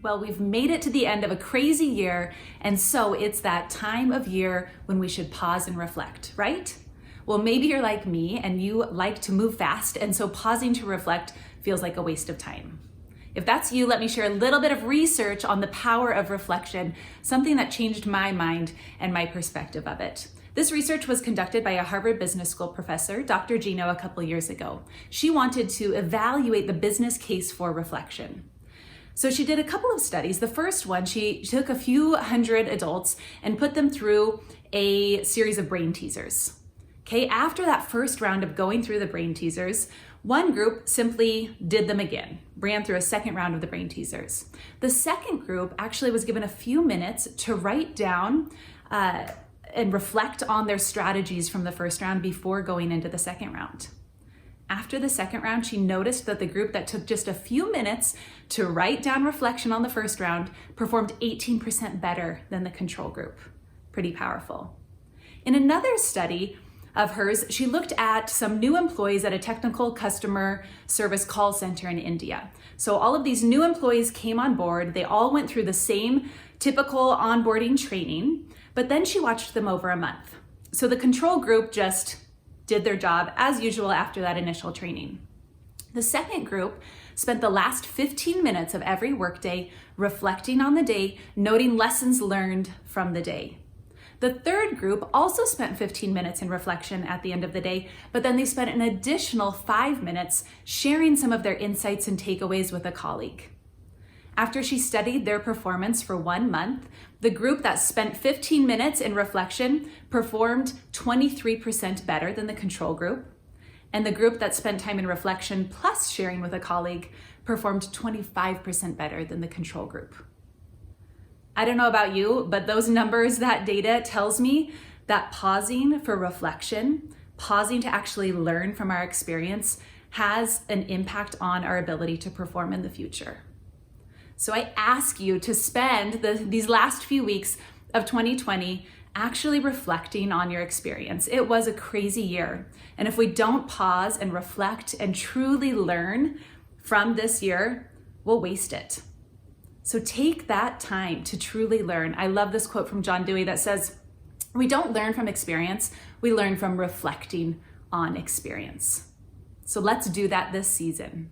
Well, we've made it to the end of a crazy year, and so it's that time of year when we should pause and reflect, right? Well, maybe you're like me and you like to move fast, and so pausing to reflect feels like a waste of time. If that's you, let me share a little bit of research on the power of reflection, something that changed my mind and my perspective of it. This research was conducted by a Harvard Business School professor, Dr. Gino, a couple years ago. She wanted to evaluate the business case for reflection. So she did a couple of studies. The first one, she took a few hundred adults and put them through a series of brain teasers. Okay, after that first round of going through the brain teasers, one group simply did them again, ran through a second round of the brain teasers. The second group actually was given a few minutes to write down and reflect on their strategies from the first round before going into the second round. After the second round, she noticed that the group that took just a few minutes to write down reflection on the first round performed 18% better than the control group. Pretty powerful. In another study of hers, she looked at some new employees at a technical customer service call center in India. So all of these new employees came on board. They all went through the same typical onboarding training, but then she watched them over a month. So the control group just did their job as usual after that initial training. The second group spent the last 15 minutes of every workday reflecting on the day, noting lessons learned from the day. The third group also spent 15 minutes in reflection at the end of the day, but then they spent an additional 5 minutes sharing some of their insights and takeaways with a colleague. After she studied their performance for 1 month, the group that spent 15 minutes in reflection performed 23% better than the control group, and the group that spent time in reflection plus sharing with a colleague performed 25% better than the control group. I don't know about you, but those numbers, that data tells me that pausing for reflection, pausing to actually learn from our experience, has an impact on our ability to perform in the future. So I ask you to spend these last few weeks of 2020 actually reflecting on your experience. It was a crazy year. And if we don't pause and reflect and truly learn from this year, we'll waste it. So take that time to truly learn. I love this quote from John Dewey that says, "We don't learn from experience, we learn from reflecting on experience." So let's do that this season.